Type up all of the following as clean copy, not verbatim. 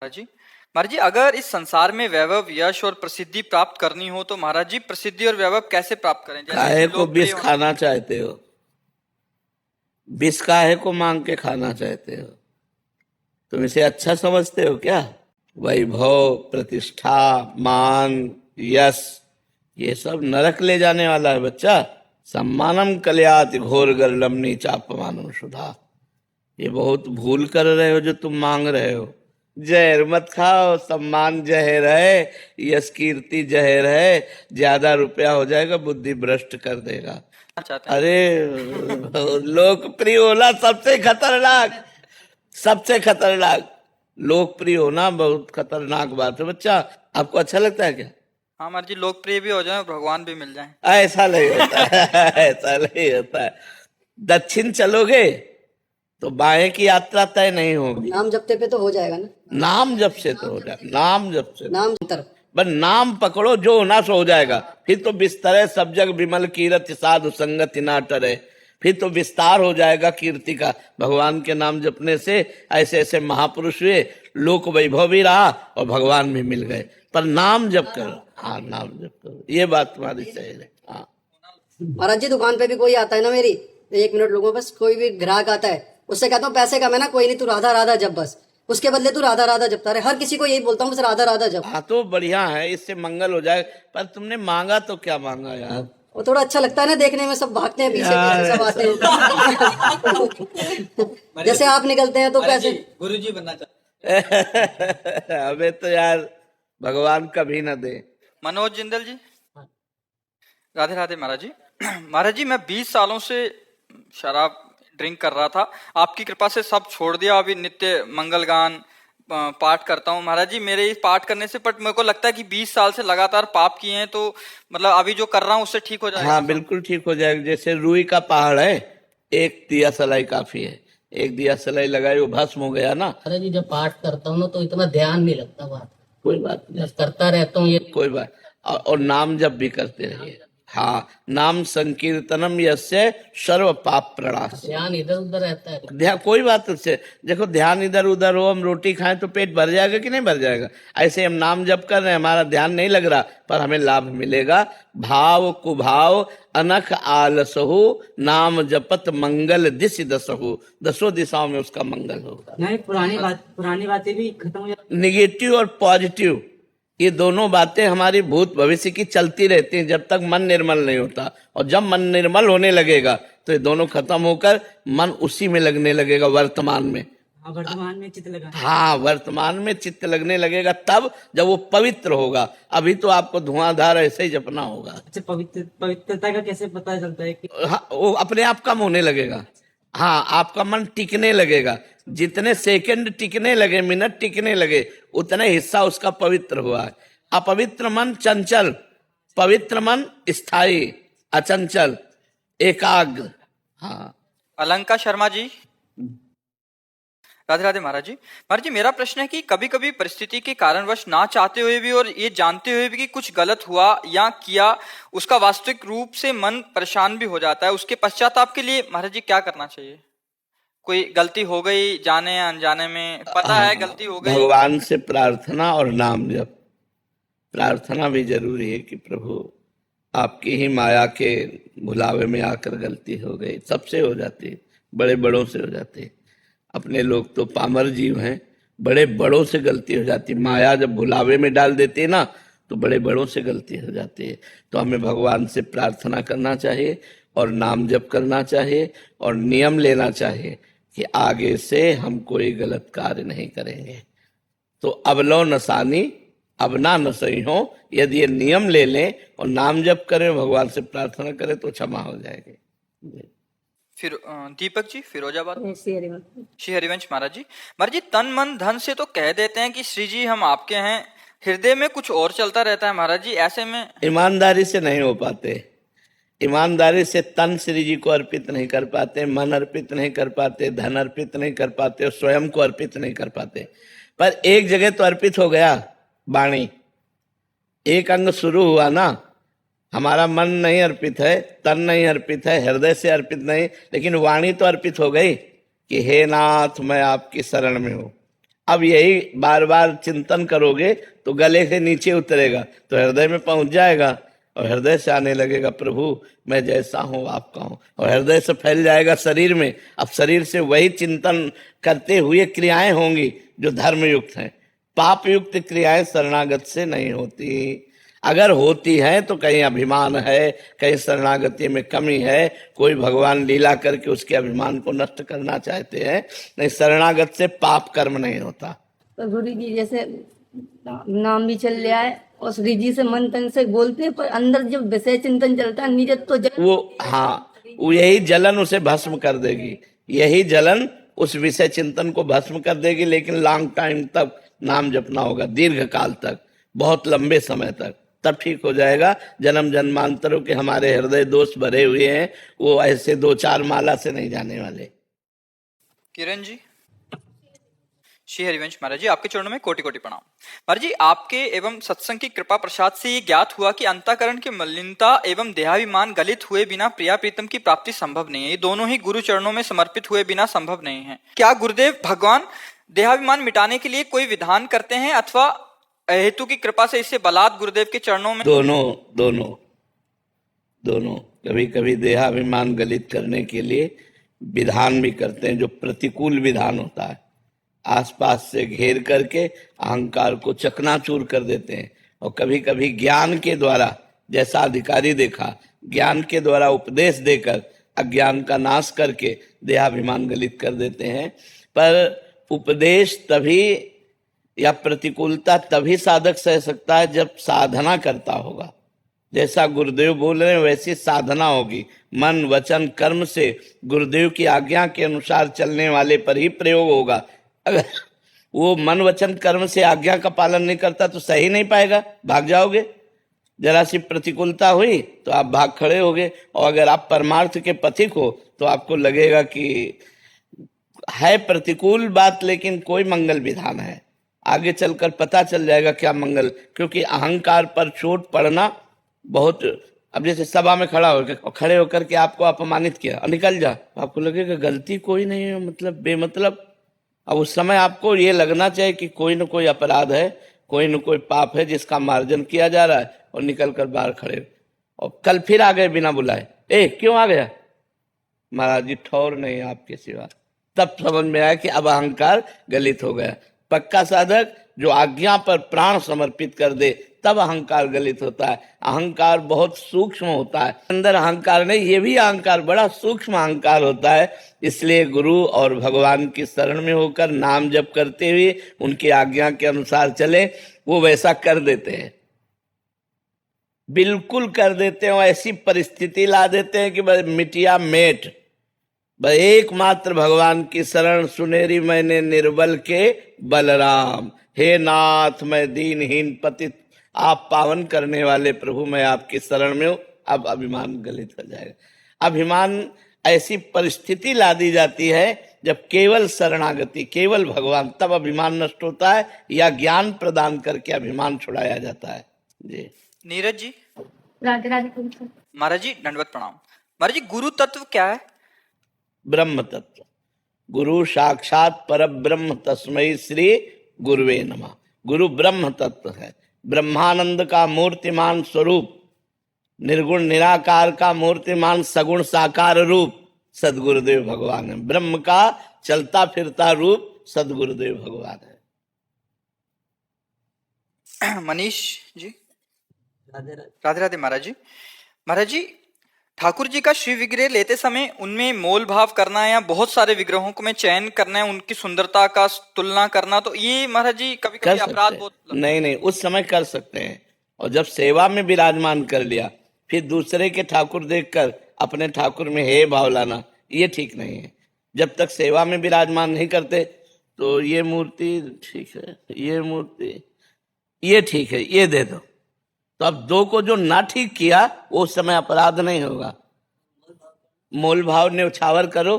महाराज जी, महाराज जी, अगर इस संसार में वैभव, यश और प्रसिद्धि प्राप्त करनी हो तो महाराज जी प्रसिद्धि और वैभव कैसे प्राप्त करें? काहे को लोकप्रिय विष खाना चाहते हो? विष काहे को मांग के खाना चाहते हो? तुम इसे अच्छा समझते हो क्या? वैभव, प्रतिष्ठा, मान, यश, ये सब नरक ले जाने वाला है बच्चा। सम्मानम कल्याति घोर गर्लम नीचापमानम सुधा। ये बहुत भूल कर रहे हो जो तुम मांग रहे हो। जहर मत खाओ, सम्मान जहर है, यश कीर्ति जहर है, ज्यादा रुपया हो जाएगा, बुद्धि भ्रष्ट कर देगा। चाहते हैं। अरे लोकप्रिय होना सबसे खतरनाक, सबसे खतरनाक। लोकप्रिय होना बहुत खतरनाक बात है बच्चा। आपको अच्छा लगता है क्या? हाँ महाराज जी, लोकप्रिय भी हो जाए, भगवान भी मिल जाए। ऐसा नहीं होता है, ऐसा नहीं होता है। दक्षिण चलोगे तो बाएं की यात्रा तय नहीं होगी। नाम जपते पे तो हो जाएगा ना। नाम जप से तो हो जाएगा, नाम जप से। नाम तर बस नाम पकड़ो, जो होना सो हो जाएगा। फिर तो बिस्तरे सब जग विमल कीरति साधु संगति ना टरे। फिर तो विस्तार हो जाएगा कीर्ति का भगवान के नाम जपने से। ऐसे ऐसे महापुरुष हुए, लोक वैभव भी रहा और भगवान भी मिल गए। पर नाम जप करो। हाँ, नाम जप करो, ये बात तुम्हारी सही है। हाँ महाराज जी, दुकान पे भी कोई आता है ना मेरी, 1 मिनट लोगों, बस कोई भी ग्राहक आता है, उससे कहता हूँ पैसे कम है ना, कोई नहीं, तू राधा राधा जप, बस उसके बदले तू राधा राधा जपता रहे। हर किसी को यही बोलता हूँ, बस राधा राधा जप। हाँ, तो बढ़िया है, इससे मंगल हो जाए। पर तुमने मांगा तो क्या मांगा यार? वो थोड़ा अच्छा लगता है ना देखने में, सब भागते हैं पीछे पीछे, सब आते हैं जैसे आप निकलते हैं तो पैसे। गुरु जी बनना चाहते हमें तो यार भगवान कभी ना दे। मनोज जिंदल जी, राधे राधे महाराज जी। महाराज जी, मैं 20 सालों से शराब ड्रिंक कर रहा था, आपकी कृपा से सब छोड़ दिया। अभी नित्य मंगल गान पाठ करता हूँ महाराज जी। मेरे इस पाठ करने से बट मेरे को लगता है कि 20 साल से लगातार पाप किए हैं, तो मतलब अभी जो कर रहा हूँ उससे ठीक हो जाएगा? हाँ, बिल्कुल ठीक हो जाएगा। जैसे रुई का पहाड़ है, एक दिया सलाई काफी है। एक दिया सलाई लगाई, वो भस्म हो गया ना। अरे जी, जब पाठ करता हूँ ना तो इतना ध्यान नहीं लगता बात। कोई बात नहीं, बस करता रहता हूँ ये। कोई बात। और नाम जप भी करते रहिए। हाँ, नाम संकीर्तनम यस्य सर्व पाप प्रणाश। ध्यान इधर उधर रहता है। ध्यान, कोई बात उससे, देखो ध्यान इधर उधर हो, हम रोटी खाएं तो पेट भर जाएगा कि नहीं भर जाएगा? ऐसे हम नाम जप कर रहे हैं, हमारा ध्यान नहीं लग रहा, पर हमें लाभ मिलेगा। भाव कुभाव अनख आलसहु, नाम जपत मंगल दिश दसहु। 10 दिशाओं में उसका मंगल होगा। नहीं, पुरानी बातें भी खत्म हो जाती। निगेटिव और पॉजिटिव, ये दोनों बातें हमारी भूत भविष्य की चलती रहती हैं जब तक मन निर्मल नहीं होता। और जब मन निर्मल होने लगेगा तो ये दोनों खत्म होकर मन उसी में लगने लगेगा, वर्तमान में। हाँ, वर्तमान में चित्त लगा। हाँ, वर्तमान में चित्त लगने लगेगा तब जब वो पवित्र होगा। अभी तो आपको धुआंधार ऐसे ही जपना होगा। अच्छा, पवित्रता का कैसे पता चलता है कि? हाँ, वो अपने आप कम होने लगेगा। हाँ, आपका मन टिकने लगेगा। जितने सेकंड टिकने लगे, मिनट टिकने लगे, उतने हिस्सा उसका पवित्र हुआ है। अपवित्र मन चंचल, पवित्र मन स्थायी, अचंचल, एकाग्र। हाँ, अलंका शर्मा जी, राधे राधे महाराज जी। महाराज जी, मेरा प्रश्न है कि कभी कभी परिस्थिति के कारणवश ना चाहते हुए भी और ये जानते हुए भी कि कुछ गलत हुआ या किया, उसका वास्तविक रूप से मन परेशान भी हो जाता है। उसके पश्चाताप के लिए महाराज जी क्या करना चाहिए? कोई गलती हो गई जाने या अनजाने में, पता है गलती हो गई, भगवान से प्रार्थना और नाम जप। प्रार्थना भी जरूरी है कि प्रभु आपकी ही माया के भुलावे में आकर गलती हो गई। सबसे हो जाती है, बड़े बड़ों से हो जाती है। अपने लोग तो पामर जीव हैं, बड़े बड़ों से गलती हो जाती है। माया जब भुलावे में डाल देती है ना, तो बड़े बड़ों से गलती हो जाती है। तो हमें भगवान से प्रार्थना करना चाहिए और नाम जप करना चाहिए और नियम लेना चाहिए कि आगे से हम कोई गलत कार्य नहीं करेंगे। तो अब लो नसानी, अब ना नसई हो। यदि ये नियम ले लें और नाम जप करें, भगवान से प्रार्थना करें, तो क्षमा हो जाएगी। फिर दीपक जी, फिरोजाबाद, श्री हरिवंश महाराज जी। महाराज जी, तन मन धन से तो कह देते हैं कि श्री जी हम आपके हैं, हृदय में कुछ और चलता रहता है महाराज जी। ऐसे में ईमानदारी से नहीं हो पाते। ईमानदारी से तन श्री जी को अर्पित नहीं कर पाते, मन अर्पित नहीं कर पाते, धन अर्पित नहीं कर पाते और स्वयं को अर्पित नहीं कर पाते। पर एक जगह तो अर्पित हो गया, वाणी। एक अंग शुरू हुआ ना, हमारा मन नहीं अर्पित है, तन नहीं अर्पित है, हृदय से अर्पित नहीं, लेकिन वाणी तो अर्पित हो गई कि हे नाथ मैं आपकी शरण में हूं, अब यही बार बार चिंतन करोगे तो गले से नीचे उतरेगा, तो हृदय में पहुंच जाएगा और हृदय से आने लगेगा प्रभु मैं जैसा हूं आपका हूं, और हृदय से फैल जाएगा शरीर में। अब शरीर से वही चिंतन करते हुए क्रियाएं होंगी जो धर्म युक्त हैं। पाप युक्त क्रियाएं शरणागत से नहीं होती। अगर होती है तो कहीं अभिमान है, कहीं शरणागति में कमी है, कोई भगवान लीला करके उसके अभिमान को नष्ट करना चाहते हैं। नहीं, शरणागत से पाप कर्म नहीं होता। तो गुरु जी जैसे नाम भी चल रहा है और श्री जी से मन तन से बोलते हैं, पर अंदर जब विषय चिंतन चलता है नीरज तो वो हाँ, वो यही जलन उसे भस्म कर देगी, यही जलन उस विषय चिंतन को भस्म कर देगी। लेकिन लॉन्ग टाइम तक नाम जपना होगा, दीर्घ काल तक, बहुत लंबे समय तक, तब ठीक हो जाएगा। जन्म जन्मांतरों के हमारे हृदय दोष भरे हुए हैं, वो ऐसे 2-4 माला से नहीं जाने वाले। किरण जी। श्री हरिवंश महाराज जी, आपके चरणों में कोटि कोटि प्रणाम। महाराज जी, आपके एवं सत्संग की कृपा प्रसाद से ये ज्ञात हुआ कि अंतःकरण की मलिनता एवं देहाभिमान गलित हुए बिना प्रिया प्रीतम की प्राप्ति संभव नहीं है। ये दोनों ही गुरु चरणों में समर्पित हुए बिना संभव नहीं है। क्या गुरुदेव भगवान देहाभिमान मिटाने के लिए कोई विधान करते हैं अथवा हेतु की कृपा से इससे बलात् गुरुदेव के चरणों में? दोनों कभी कभी देहाभिमान गलित करने के लिए विधान भी करते हैं, जो प्रतिकूल विधान होता है। आसपास से घेर करके अहंकार को चकनाचूर कर देते हैं, और कभी कभी ज्ञान के द्वारा, जैसा अधिकारी देखा, ज्ञान के द्वारा उपदेश देकर अज्ञान का नाश करके देहाभिमान गलित कर देते हैं। पर उपदेश तभी या प्रतिकूलता तभी साधक सह सकता है जब साधना करता होगा। जैसा गुरुदेव बोल रहे हैं वैसी साधना होगी। मन वचन कर्म से गुरुदेव की आज्ञा के अनुसार चलने वाले पर ही प्रयोग होगा। अगर वो मन वचन कर्म से आज्ञा का पालन नहीं करता तो सही नहीं पाएगा, भाग जाओगे। जरा सी प्रतिकूलता हुई तो आप भाग खड़े होगे, और अगर आप परमार्थ के पथिक हो तो आपको लगेगा कि है प्रतिकूल बात लेकिन कोई मंगल विधान है। आगे चलकर पता चल जाएगा क्या मंगल, क्योंकि अहंकार पर चोट पड़ना बहुत। अब जैसे सभा में खड़े होकर के आपको अपमानित किया और निकल जा, आपको लगेगा गलती कोई नहीं है, मतलब बेमतलब। अब उस समय आपको ये लगना चाहिए कि कोई न कोई अपराध है, कोई न कोई पाप है जिसका मार्जन किया जा रहा है, और निकल कर बाहर खड़े। और कल फिर आ गए बिना बुलाए, क्यों आ गया? महाराज जी ठौर नहीं आपके सिवा। तब समझ में आया कि अब अहंकार गलित हो गया। पक्का साधक जो आज्ञा पर प्राण समर्पित कर दे तब अहंकार गलित होता है। अहंकार बहुत सूक्ष्म होता है, अंदर अहंकार नहीं, ये भी अहंकार बड़ा सूक्ष्म अहंकार होता है। इसलिए गुरु और भगवान की शरण में होकर नाम जप करते हुए उनकी आज्ञा के अनुसार चले, वो वैसा कर देते हैं, बिल्कुल कर देते हैं। ऐसी परिस्थिति ला देते हैं कि बस मिटिया मेट, बस एकमात्र भगवान की शरण सुनेरी मैंने निर्बल के बलराम। हे नाथ मैं दीनहीन पतित, आप पावन करने वाले प्रभु, मैं आपकी शरण में हूं। अब अभिमान गलित हो जाएगा। अभिमान ऐसी परिस्थिति ला दी जाती है जब केवल शरणागति, केवल भगवान, तब अभिमान नष्ट होता है, या ज्ञान प्रदान करके अभिमान छुड़ाया जाता है। जी नीरज जी। राधे राधे गुरु। महाराज जी दंडवत प्रणाम। महाराज जी, गुरु तत्व क्या है? ब्रह्म तत्व। गुरु साक्षात पर ब्रह्म, तस्मै श्री गुरुवे नमः। गुरु ब्रह्म तत्व है, ब्रह्मानंद का मूर्तिमान स्वरूप, निर्गुण निराकार का मूर्तिमान सगुण साकार रूप सदगुरुदेव भगवान है। ब्रह्म का चलता फिरता रूप सदगुरुदेव भगवान है। मनीष जी। राधे राधे। राधे राधे महाराज जी। महाराज जी, ठाकुर जी का श्री विग्रह लेते समय उनमें मोल भाव करना या बहुत सारे विग्रहों को में चयन करना है, उनकी सुंदरता का तुलना करना, तो ये महाराज जी कभी कभी अपराध बहुत नहीं, उस समय कर सकते हैं। और जब सेवा में विराजमान कर लिया, फिर दूसरे के ठाकुर देखकर अपने ठाकुर में हे भाव लाना, ये ठीक नहीं है। जब तक सेवा में विराजमान नहीं करते तो ये मूर्ति ठीक है, ये मूर्ति ये ठीक है, ये दे दो। तो अब दो को जो ना ठीक किया वो उस समय अपराध नहीं होगा। मोल भाव न्यौछावर करो,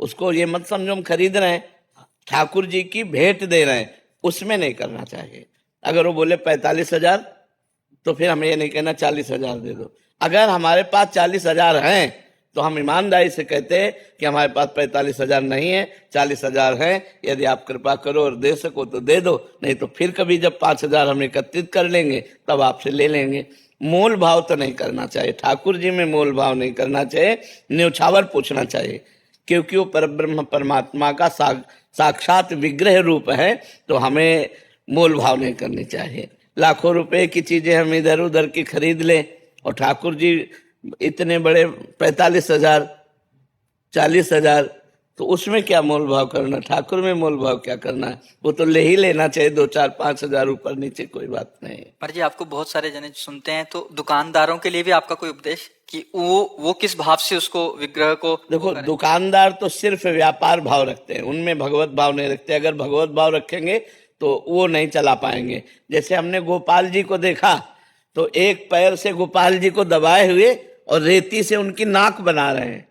उसको ये मत समझो हम खरीद रहे हैं, ठाकुर जी की भेंट दे रहे हैं, उसमें नहीं करना चाहिए। अगर वो बोले 45,000 तो फिर हमें ये नहीं कहना 40,000 दे दो। अगर हमारे पास 40,000 हैं तो हम ईमानदारी से कहते हैं कि हमारे पास 45,000 नहीं है, 40,000 है, यदि आप कृपा करो और दे सको तो दे दो, नहीं तो फिर कभी जब 5,000 हम एकत्रित कर लेंगे तब आपसे ले लेंगे। मोल भाव तो नहीं करना चाहिए, ठाकुर जी में मोल भाव नहीं करना चाहिए, न्यौछावर पूछना चाहिए, क्योंकि वो परब्रह्म परमात्मा का साक्षात विग्रह रूप है, तो हमें मोल भाव नहीं करनी चाहिए। लाखों रुपए की चीजें हम इधर उधर की खरीद लें और ठाकुर जी इतने बड़े 45,000 40,000, तो उसमें क्या मोल भाव करना, ठाकुर में मोल भाव क्या करना है, वो तो ले ही लेना चाहिए, 2 4 5 हजार ऊपर नीचे कोई बात नहीं। पर जी आपको बहुत सारे जने सुनते हैं, तो दुकानदारों के लिए भी आपका कोई उपदेश कि वो किस भाव से उसको विग्रह को देखो, दुकानदार तो सिर्फ व्यापार भाव रखते हैं, उनमें भगवत भाव नहीं रखते। अगर भगवत भाव रखेंगे तो वो नहीं चला पाएंगे। जैसे हमने गोपाल जी को देखा तो एक पैर से गोपाल जी को दबाए हुए और रेती से उनकी नाक बना रहे हैं,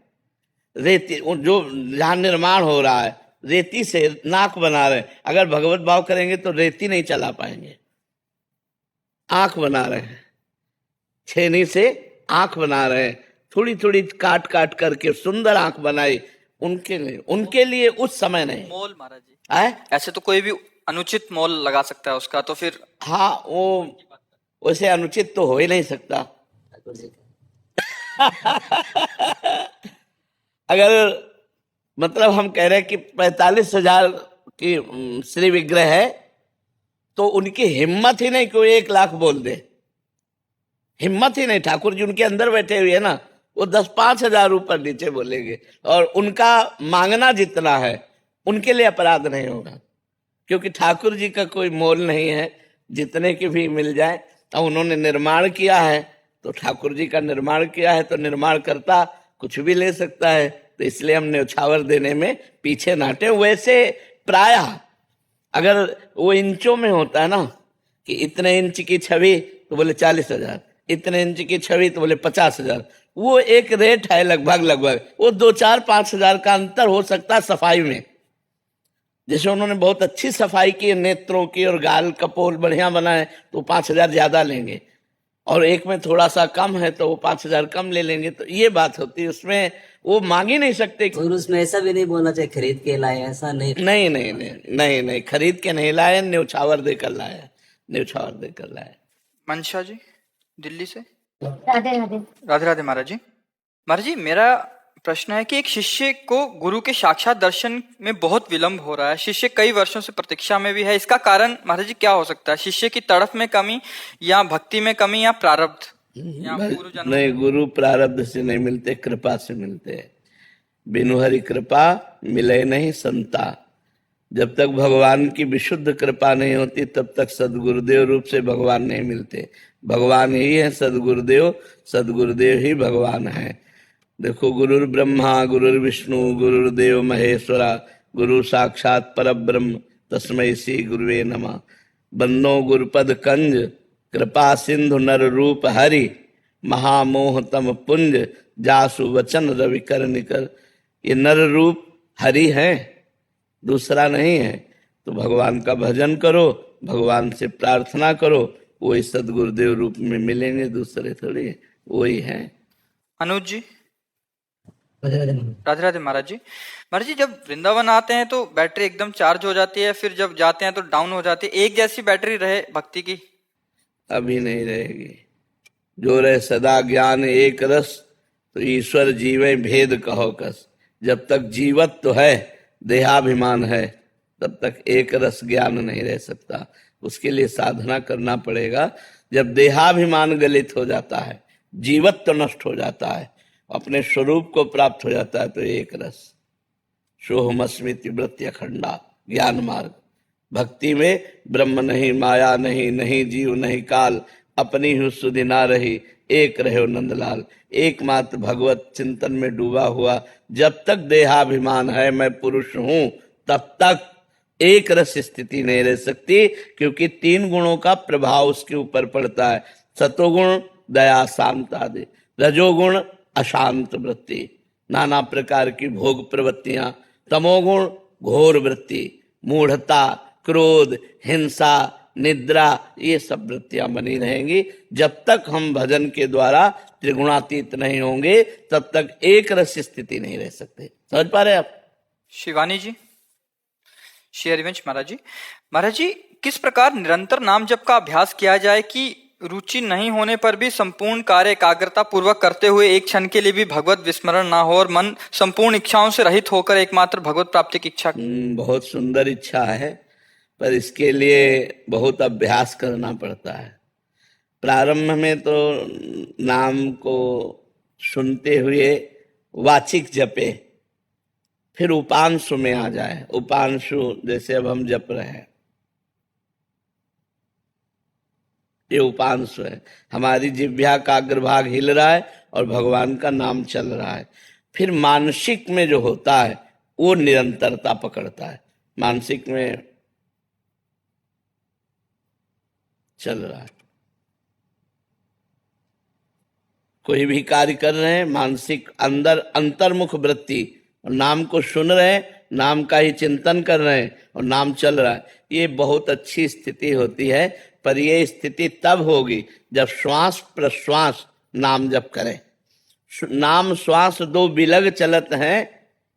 रेती जो जहाँ निर्माण हो रहा है रेती से नाक बना रहे हैं। अगर भगवत भाव करेंगे तो रेती नहीं चला पाएंगे। आंख बना रहे हैं, छेनी से आंख बना रहे हैं, थोड़ी थोड़ी काट काट करके सुंदर आंख बनाई। उनके लिए उस समय नहीं। मोल महाराज जी है ऐसे तो कोई भी अनुचित मोल लगा सकता है उसका, तो फिर हाँ, वो वैसे अनुचित तो हो ही नहीं सकता। अगर मतलब हम कह रहे हैं कि 45,000 की श्री विग्रह है, तो उनकी हिम्मत ही नहीं कि वो 1 लाख बोल दे, हिम्मत ही नहीं। ठाकुर जी उनके अंदर बैठे हुए है ना, वो 10-5 हजार ऊपर नीचे बोलेंगे, और उनका मांगना जितना है उनके लिए अपराध नहीं होगा, क्योंकि ठाकुर जी का कोई मोल नहीं है, जितने की भी मिल जाए। और उन्होंने निर्माण किया है, तो ठाकुर जी का निर्माण किया है, तो निर्माण करता कुछ भी ले सकता है, तो इसलिए हम न्यौछावर देने में पीछे ना हटे। वैसे प्रायः अगर वो इंचों में होता है ना कि इतने इंच की छवि तो बोले 40,000, इतने इंच की छवि तो बोले 50,000, वो एक रेट है लगभग। वो 2 4 5 हजार का अंतर हो सकता है सफाई में। जैसे उन्होंने बहुत अच्छी सफाई की नेत्रों की और गाल कपोल बढ़िया बनाए तो 5,000 ज्यादा लेंगे, और एक में थोड़ा सा कम है तो वो 5,000 कम ले लेंगे। तो ये बात होती है, उसमें वो मांग ही नहीं सकते। और उसमें ऐसा भी नहीं बोलना चाहिए खरीद के लाए, ऐसा नहीं। नहीं, खरीद के नहीं लाए, न्यौछावर देकर लाए, न्यौछावर देकर लाए। मंशा जी दिल्ली से। राधे राधे। राधे राधे महाराज जी। महाराज जी मेरा प्रश्न है कि एक शिष्य को गुरु के साक्षात दर्शन में बहुत विलंब हो रहा है, शिष्य कई वर्षों से प्रतीक्षा में भी है, इसका कारण महाराज जी क्या हो सकता है? शिष्य की तड़फ में कमी, या भक्ति में कमी, या प्रारब्ध, या पूर्व जन्म? नहीं, गुरु प्रारब्ध से नहीं मिलते, कृपा से मिलते हैं। बिनु हरि कृपा मिले नहीं संता। जब तक भगवान की विशुद्ध कृपा नहीं होती तब तक सदगुरुदेव रूप से भगवान नहीं मिलते। भगवान ही है सदगुरुदेव, सदगुरुदेव ही भगवान है। देखो, गुरुर् ब्रह्मा गुरुर्विष्णु गुरुर्देव महेश्वरा, गुरु साक्षात परब्रह्म तस्मै श्री गुरुवे नमः। बंदो गुरुपद कंज, कृपा सिंधु नर रूप हरि, महामोह तम पुंज, जासु वचन रवि कर निकर। ये नर रूप हरि है, दूसरा नहीं है। तो भगवान का भजन करो, भगवान से प्रार्थना करो, वही सदगुरुदेव रूप में मिलेंगे, दूसरे थोड़ी, वही है। अनुज जी। राधे राधे महाराज जी। महाराज जी जब वृंदावन आते हैं तो बैटरी एकदम चार्ज हो जाती है, फिर जब जाते हैं तो डाउन हो जाती है, एक जैसी बैटरी रहे भक्ति की? अभी नहीं रहेगी। जो रहे सदा ज्ञान एक रस, तो ईश्वर जीवे भेद कहो कस। जब तक जीवत तो है, देहाभिमान है, तब तक एक रस ज्ञान नहीं रह सकता। उसके लिए साधना करना पड़ेगा। जब देहाभिमान गलित हो जाता है, जीवत तो नष्ट हो जाता है, अपने स्वरूप को प्राप्त हो जाता है, तो एक रस सोहमस्मिति वृत्ति अखंडा ज्ञान मार्ग। भक्ति में ब्रह्म नहीं, माया नहीं, नहीं जीव नहीं काल, अपनी ही सुधि ना रही, एक रहे नंदलाल। एकमात्र भगवत चिंतन में डूबा हुआ जब तक देहाभिमान है, मैं पुरुष हूं, तब तक एक रस स्थिति नहीं रह सकती, क्योंकि 3 गुणों का प्रभाव उसके ऊपर पड़ता है। सतोगुण दया शांत आदि, रजोगुण अशांत वृत्ति, नाना प्रकार की भोग प्रवृत्तियां, तमोगुण घोर वृत्ति, मूढ़ता, क्रोध, हिंसा, निद्रा, ये सब वृत्तियां बनी रहेंगी। जब तक हम भजन के द्वारा त्रिगुणातीत नहीं होंगे तब तक एक रस स्थिति नहीं रह सकते। समझ पा रहे हैं आप? शिवानी जी, श्री हरिवंश महाराज जी, किस प्रकार निरंतर नाम जप का अभ्यास किया जाए कि रुचि नहीं होने पर भी संपूर्ण कार्य एकाग्रता पूर्वक करते हुए एक क्षण के लिए भी भगवत विस्मरण ना हो और मन संपूर्ण इच्छाओं से रहित होकर एकमात्र भगवत प्राप्ति की इच्छा। बहुत सुंदर इच्छा है, पर इसके लिए बहुत अभ्यास करना पड़ता है। प्रारंभ में तो नाम को सुनते हुए वाचिक जपे, फिर उपांशु में आ जाए। उपांशु जैसे अब हम जप रहे हैं, ये उपांशु है। हमारी जिह्वा का अग्रभाग हिल रहा है और भगवान का नाम चल रहा है। फिर मानसिक में जो होता है वो निरंतरता पकड़ता है। मानसिक में चल रहा है, कोई भी कार्य कर रहे हैं, मानसिक अंदर अंतर्मुख वृत्ति, और नाम को सुन रहे हैं, नाम का ही चिंतन कर रहे हैं और नाम चल रहा है। ये बहुत अच्छी स्थिति होती है, पर ये स्थिति तब होगी जब श्वास प्रश्वास नाम जप करें। नाम श्वास दो बिलग चलत हैं,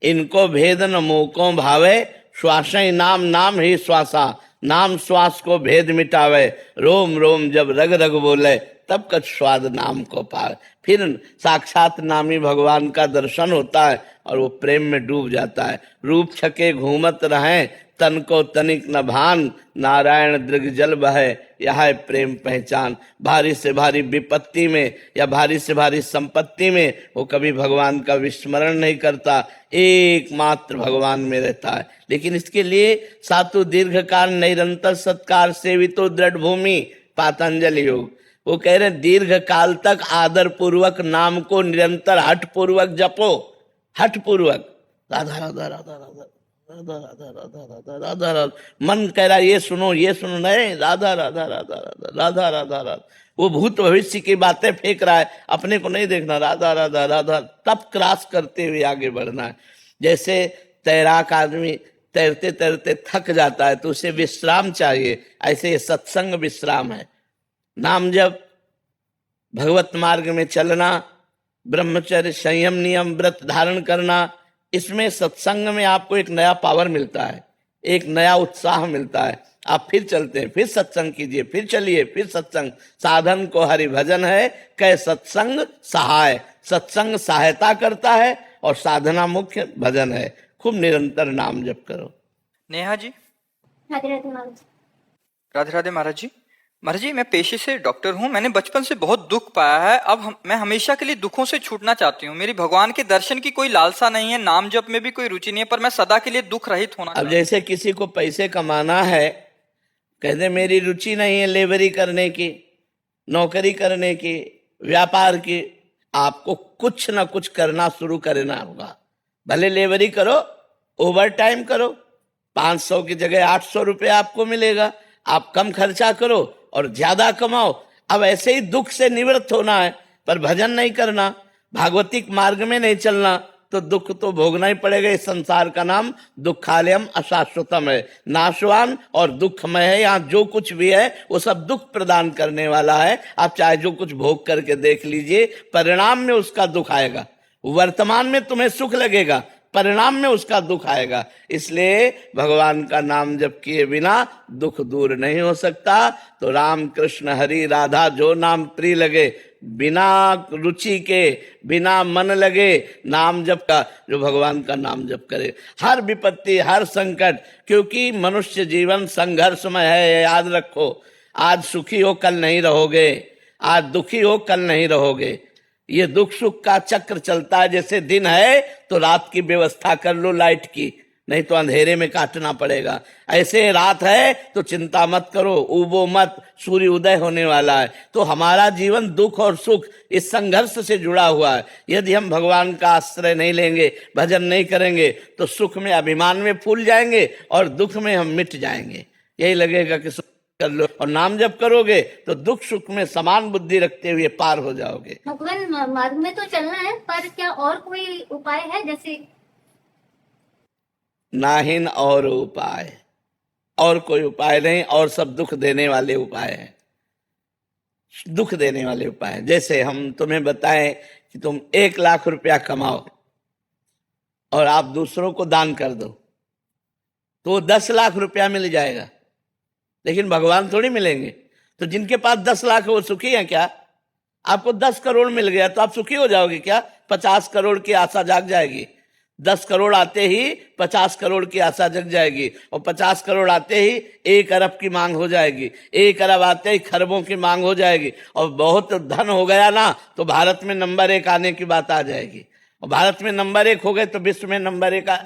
इनको भेद न मोको भावे, श्वास ही नाम नाम ही श्वासा, नाम श्वास को भेद मिटावे, रोम रोम जब रग रग बोले, तब कछ स्वाद नाम को पावे। फिर साक्षात नामी भगवान का दर्शन होता है और वो प्रेम में डूब जाता है। रूप छके घूमत रहें, तन को तनिक न भान, नारायण दृग जल बहे, यह है प्रेम पहचान। भारी से भारी विपत्ति में या भारी से भारी संपत्ति में वो कभी भगवान का विस्मरण नहीं करता, एकमात्र भगवान में रहता है। लेकिन इसके लिए सातु दीर्घ काल निरंतर सत्कार सेवितो दृढ़ भूमि, पातंजलि योग। वो कह रहे हैं दीर्घ काल तक आदर पूर्वक नाम को निरंतर हठ पूर्वक जपो, हठ पूर्वक राधा राधा राधा राधा राधा राधा राधा राधा राधा राधा। मन कह रहा ये सुनो नहीं, राधा राधा राधा राधा राधा राधा राधा। वो भूत भविष्य की बातें फेंक रहा है, अपने को नहीं देखना, राधा राधा राधा। तब क्रॉस करते हुए आगे बढ़ना है। जैसे तैराक आदमी तैरते तैरते थक जाता है तो उसे विश्राम चाहिए, ऐसे ये सत्संग विश्राम है। नाम जप, भगवत मार्ग में चलना, ब्रह्मचर्य संयम नियम व्रत धारण करना, इसमें सत्संग में आपको एक नया पावर मिलता है, एक नया उत्साह मिलता है। आप फिर चलते हैं, फिर सत्संग कीजिए, फिर चलिए, फिर सत्संग। साधन को हरि भजन है, कै सत्संग सहाय। सत्संग सहायता करता है और साधना मुख्य भजन है। खूब निरंतर नाम जप करो। नेहा जी, राधे राधे महाराज। राधे राधे महाराज जी, मैं पेशे से डॉक्टर हूँ। मैंने बचपन से बहुत दुख पाया है। अब मैं हमेशा के लिए दुखों से छूटना चाहती हूँ। मेरी भगवान के दर्शन की कोई लालसा नहीं है, नाम जप में भी कोई रुचि नहीं है, पर मैं सदा के लिए दुख रहित होना। अब जैसे किसी को पैसे कमाना है, कहते मेरी रुचि नहीं है लेबरी करने की, नौकरी करने की, व्यापार की। आपको कुछ ना कुछ करना शुरू करना होगा। भले लेबरी करो, ओवर टाइम करो, 500 की जगह 800 रुपये आपको मिलेगा। आप कम खर्चा करो और ज्यादा कमाओ। अब ऐसे ही दुख से निवृत्त होना है, पर भजन नहीं करना, भागवतिक मार्ग में नहीं चलना, तो दुख तो भोगना ही पड़ेगा। इस संसार का नाम दुखालयम अशाश्वतम है, नाशवान और दुखमय है। यहाँ जो कुछ भी है वो सब दुख प्रदान करने वाला है। आप चाहे जो कुछ भोग करके देख लीजिए, परिणाम में उसका दुख आएगा। वर्तमान में तुम्हें सुख लगेगा, परिणाम में उसका दुख आएगा। इसलिए भगवान का नाम जप किए बिना दुख दूर नहीं हो सकता। तो राम कृष्ण हरि राधा जो नाम प्रिय लगे, बिना रुचि के, बिना मन लगे नाम जप का, जो भगवान का नाम जप करे, हर विपत्ति हर संकट, क्योंकि मनुष्य जीवन संघर्षमय है, याद रखो। आज सुखी हो कल नहीं रहोगे, आज दुखी हो कल नहीं रहोगे। ये दुख सुख का चक्र चलता है। जैसे दिन है तो रात की व्यवस्था कर लो लाइट की, नहीं तो अंधेरे में काटना पड़ेगा। ऐसे रात है तो चिंता मत करो, उबो मत, सूर्य उदय होने वाला है। तो हमारा जीवन दुख और सुख इस संघर्ष से जुड़ा हुआ है। यदि हम भगवान का आश्रय नहीं लेंगे, भजन नहीं करेंगे, तो सुख में अभिमान में फूल जाएंगे और दुख में हम मिट जाएंगे। यही लगेगा कि कर लो, और नाम जप करोगे तो दुख सुख में समान बुद्धि रखते हुए पार हो जाओगे। भगवान मार्ग में तो चलना है, पर क्या और कोई उपाय है? जैसे नाहिन और उपाय, और कोई उपाय नहीं, और सब दुख देने वाले उपाय हैं, दुख देने वाले उपाय हैं। जैसे हम तुम्हें बताएं कि तुम 1 लाख रुपया कमाओ और आप दूसरों को दान कर दो तो 10 लाख रुपया मिल जाएगा, लेकिन भगवान थोड़ी मिलेंगे। तो जिनके पास 10 लाख है वो सुखी है क्या? आपको 10 करोड़ मिल गया तो आप सुखी हो जाओगे क्या? 50 करोड़ की आशा जाग जाएगी। 10 करोड़ आते ही 50 करोड़ की आशा जग जाएगी, और 50 करोड़ आते ही 1 अरब की मांग हो जाएगी, 1 अरब आते ही खरबों की मांग हो जाएगी, और बहुत धन हो गया ना तो भारत में नंबर 1 आने की बात आ जाएगी, और भारत में नंबर 1 हो गए तो विश्व में नंबर 1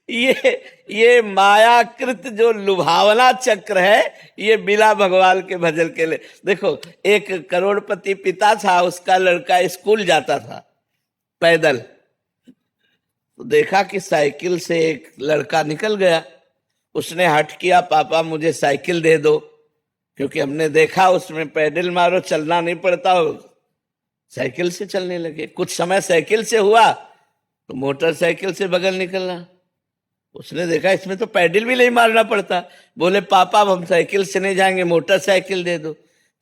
ये मायाकृत जो लुभावना चक्र है, ये बिना भगवान के भजन के लिए। देखो, एक करोड़पति पिता था, उसका लड़का स्कूल जाता था पैदल, तो देखा कि साइकिल से एक लड़का निकल गया। उसने हट किया, पापा मुझे साइकिल दे दो, क्योंकि हमने देखा उसमें पैडल मारो चलना नहीं पड़ता हो। साइकिल से चलने लगे। कुछ समय साइकिल से हुआ तो मोटरसाइकिल से बगल निकलना। उसने देखा इसमें तो पैडल भी नहीं मारना पड़ता। बोले पापा अब हम साइकिल से नहीं जाएंगे, मोटरसाइकिल दे दो।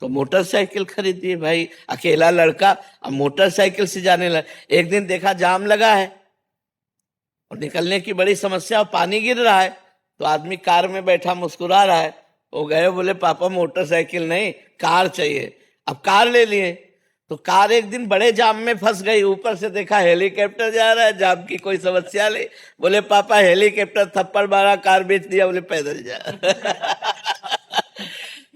तो मोटरसाइकिल खरीदी। भाई अकेला लड़का अब मोटरसाइकिल से जाने लगा। एक दिन देखा जाम लगा है और निकलने की बड़ी समस्या, और पानी गिर रहा है, तो आदमी कार में बैठा मुस्कुरा रहा है। वो गए, बोले पापा मोटरसाइकिल नहीं कार चाहिए। अब कार ले लिए। तो कार एक दिन बड़े जाम में फंस गई। ऊपर से देखा हेलीकॉप्टर जा रहा है, जाम की कोई समस्या नहीं। बोले पापा हेलीकॉप्टर थप्पड़ मारा, कार बेच दिया। बोले पैदल जा।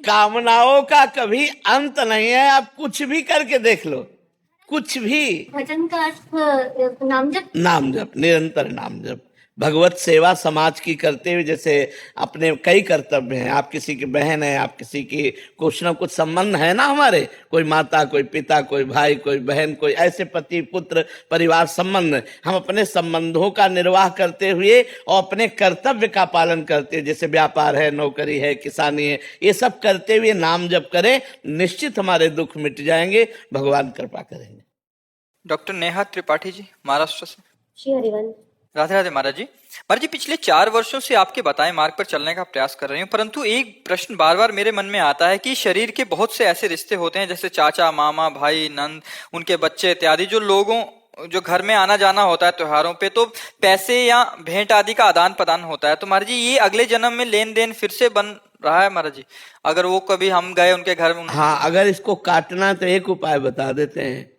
कामनाओं का कभी अंत नहीं है, आप कुछ भी करके देख लो, कुछ भी। भजन का अर्थ नाम जप। नाम जप, निरंतर नाम जप। भगवत सेवा समाज की करते हुए, जैसे अपने कई कर्तव्य हैं। आप किसी की बहन है, आप किसी की कुछ ना कुछ संबंध है ना हमारे, कोई माता, कोई पिता, कोई भाई, कोई बहन, कोई ऐसे पति पुत्र परिवार संबंध। हम अपने संबंधों का निर्वाह करते हुए और अपने कर्तव्य का पालन करते हुए, जैसे व्यापार है, नौकरी है, किसानी है, ये सब करते हुए नाम जप करें, निश्चित हमारे दुख मिट जाएंगे, भगवान कृपा करेंगे। डॉक्टर नेहा त्रिपाठी जी, महाराष्ट्र से। श्री हरिवंश। राधे राधे महाराज जी। महाराज जी, पिछले 4 वर्षों से आपके बताए मार्ग पर चलने का प्रयास कर रही हूँ, परंतु एक प्रश्न बार बार मेरे मन में आता है कि शरीर के बहुत से ऐसे रिश्ते होते हैं, जैसे चाचा, मामा, भाई, नंद, उनके बच्चे इत्यादि, जो घर में आना जाना होता है त्योहारों पे, तो पैसे या भेंट आदि का आदान प्रदान होता है। तो महाराज जी, ये अगले जन्म में लेन देन फिर से बन रहा है महाराज जी? अगर वो कभी हम गए उनके घर में। हाँ, अगर इसको काटना तो एक उपाय बता देते हैं।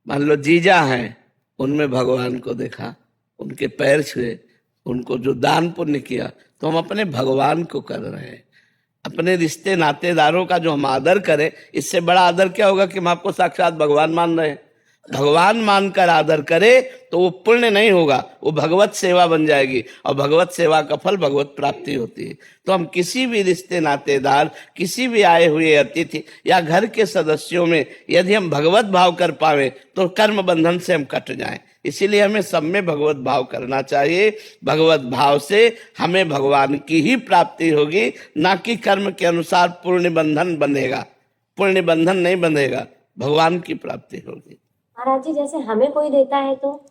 मान लो जीजा हैं, उनमें भगवान को देखा, उनके पैर छुए, उनको जो दान पुण्य किया, तो हम अपने भगवान को कर रहे हैं। अपने रिश्ते नातेदारों का जो हम आदर करें, इससे बड़ा आदर क्या होगा कि हम आपको साक्षात भगवान मान रहे हैं। भगवान मानकर आदर करे तो वो पुण्य नहीं होगा, वो भगवत सेवा बन जाएगी, और भगवत सेवा का फल भगवत प्राप्ति होती है। तो हम किसी भी रिश्ते नातेदार, किसी भी आए हुए अतिथि या घर के सदस्यों में यदि हम भगवत भाव कर पावे तो कर्म बंधन से हम कट जाएं। इसीलिए हमें सब में भगवत भाव करना चाहिए। भगवत भाव से हमें भगवान की ही प्राप्ति होगी, ना कि कर्म के अनुसार पुण्य बंधन बनेगा। पुण्य बंधन नहीं बंधेगा, भगवान की प्राप्ति होगी। महाराज जी, जैसे हमें कोई देता है तो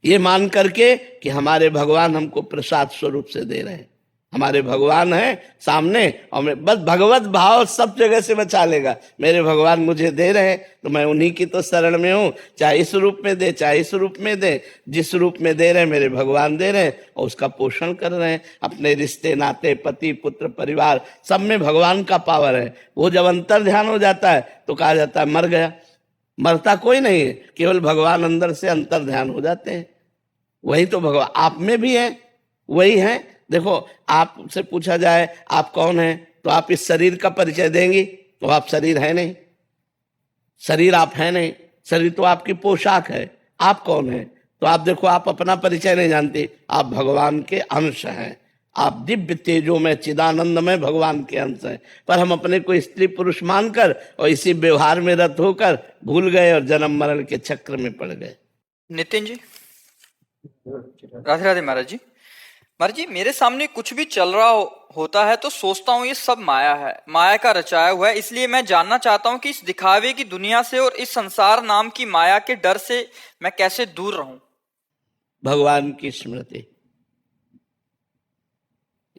ये मान करके कि हमारे भगवान हमको प्रसाद स्वरूप से दे रहे हैं, हमारे भगवान हैं सामने, और मैं बस भगवत भाव सब जगह से बचा लेगा। मेरे भगवान मुझे दे रहे हैं तो मैं उन्हीं की तो शरण में हूँ, चाहे इस रूप में दे चाहे इस रूप में दे। जिस रूप में दे रहे हैं मेरे भगवान दे रहे हैं, और उसका पोषण कर रहे हैं। अपने रिश्ते नाते, पति पुत्र परिवार, सब में भगवान का पावर है। वो जब अंतर ध्यान हो जाता है तो कहा जाता है मर गया। मरता कोई नहीं है, केवल भगवान अंदर से अंतर ध्यान हो जाते हैं। वही तो भगवान आप में भी है, वही है। देखो, आपसे पूछा जाए आप कौन हैं, तो आप इस शरीर का परिचय देंगी तो आप शरीर है नहीं, शरीर आप है नहीं। शरीर तो आपकी पोशाक है। आप कौन है? तो आप देखो, आप अपना परिचय नहीं जानते। आप भगवान के अंश हैं, आप दिव्य तेजो में चिदानंद में भगवान के अंश हैं। पर हम अपने को स्त्री पुरुष मानकर और इसी व्यवहार में रत होकर भूल गए और जन्म मरण के चक्र में पड़ गए। नितिन जी। राधे राधे महाराज जी। महाराज जी, मेरे सामने कुछ भी चल रहा होता है तो सोचता हूँ ये सब माया है, माया का रचाया हुआ है। इसलिए मैं जानना चाहता हूँ कि इस दिखावे की दुनिया से और इस संसार नाम की माया के डर से मैं कैसे दूर रहूं। भगवान की स्मृति,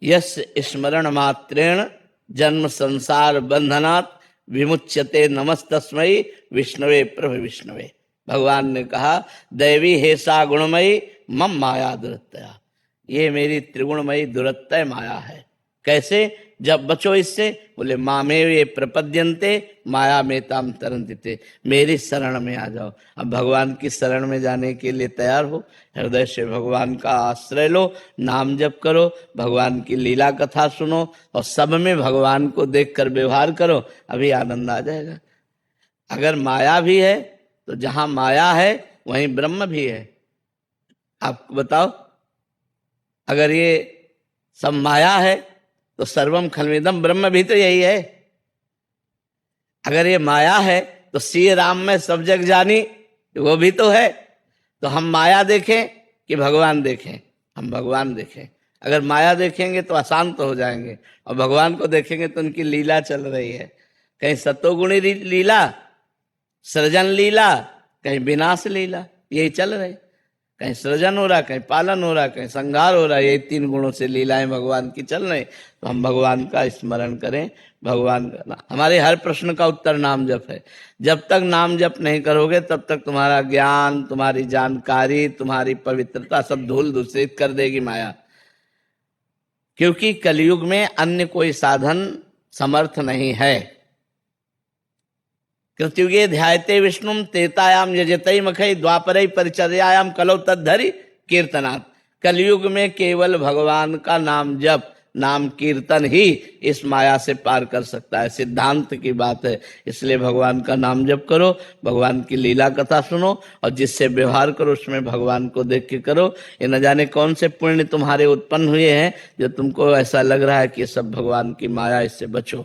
यस्य स्मरण मात्रेण जन्म संसार बंधनात् विमुच्यते नमस्तस्मै विष्णवे प्रभ विष्णवे। भगवान ने कहा दैवी हेसा गुणमयी मम माया दुरत्तया, ये मेरी त्रिगुणमयी दुरत्तय माया है। कैसे? जब बचो इससे, बोले मामेव ये प्रपद्यन्ते माया में ताम तरन्ति, मेरी शरण में आ जाओ। अब भगवान की शरण में जाने के लिए तैयार हो, हृदय से भगवान का आश्रय लो, नाम जप करो, भगवान की लीला कथा सुनो और सब में भगवान को देखकर व्यवहार करो, अभी आनंद आ जाएगा। अगर माया भी है तो जहां माया है वहीं ब्रह्म भी है। आपको बताओ, अगर ये सब माया है तो सर्वम खलविदम ब्रह्म भी तो यही है। अगर ये माया है तो श्री राम में सब जग जानी, वो भी तो है। तो हम माया देखें कि भगवान देखें? हम भगवान देखें। अगर माया देखेंगे तो अशांत हो जाएंगे, और भगवान को देखेंगे तो उनकी लीला चल रही है। कहीं सतोगुणी लीला, सृजन लीला, कहीं विनाश लीला, यही चल रही। कहीं सृजन हो रहा, कहीं पालन हो रहा, कहीं संहार हो रहा, ये तीन गुणों से लीलाएं भगवान की चल रही। तो हम भगवान का स्मरण करें, भगवान का। हमारे हर प्रश्न का उत्तर नाम जप है। जब तक नाम जप नहीं करोगे तब तक तुम्हारा ज्ञान, तुम्हारी जानकारी, तुम्हारी पवित्रता सब धूल दूषित कर देगी माया। क्योंकि कलयुग में अन्य कोई साधन समर्थ नहीं है। कृत्युगे ध्यायते विष्णुम तेतायाम यजतई मखई द्वापरई परिचर्यायाम कलौ तद्धरि कीर्तनात्। कलयुग में केवल भगवान का नाम जप, नाम कीर्तन ही इस माया से पार कर सकता है। सिद्धांत की बात है। इसलिए भगवान का नाम जप करो, भगवान की लीला कथा सुनो, और जिससे व्यवहार करो उसमें भगवान को देख के करो। ये न जाने कौन से पुण्य तुम्हारे उत्पन्न हुए हैं जो तुमको ऐसा लग रहा है कि सब भगवान की माया, इससे बचो।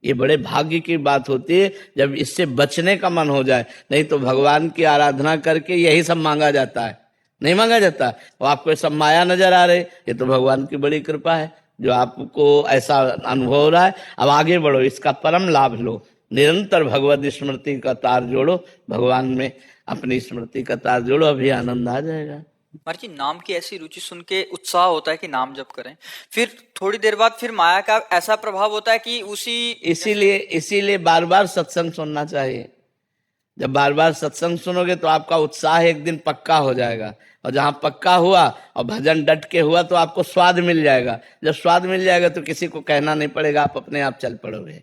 ये बड़े भाग्य की बात होती है जब इससे बचने का मन हो जाए। नहीं तो भगवान की आराधना करके यही सब मांगा जाता है, नहीं मांगा जाता। और आपको ये सब माया नजर आ रही, ये तो भगवान की बड़ी कृपा है जो आपको ऐसा अनुभव हो रहा है। अब आगे बढ़ो, इसका परम लाभ लो, निरंतर भगवत स्मृति का तार जोड़ो, भगवान में अपनी स्मृति का तार जोड़ो, अभी आनंद आ जाएगा। महाराज जी, नाम की ऐसी रुचि सुन के उत्साह होता है कि नाम जप करें, फिर थोड़ी देर बाद फिर माया का ऐसा प्रभाव होता है कि इसीलिए बार बार सत्संग सुनना चाहिए। जब बार बार सत्संग सुनोगे तो आपका उत्साह एक दिन पक्का हो जाएगा, और जहां पक्का हुआ और भजन डट के हुआ तो आपको स्वाद मिल जाएगा। जब स्वाद मिल जाएगा तो किसी को कहना नहीं पड़ेगा, आप अपने आप चल पड़ोगे।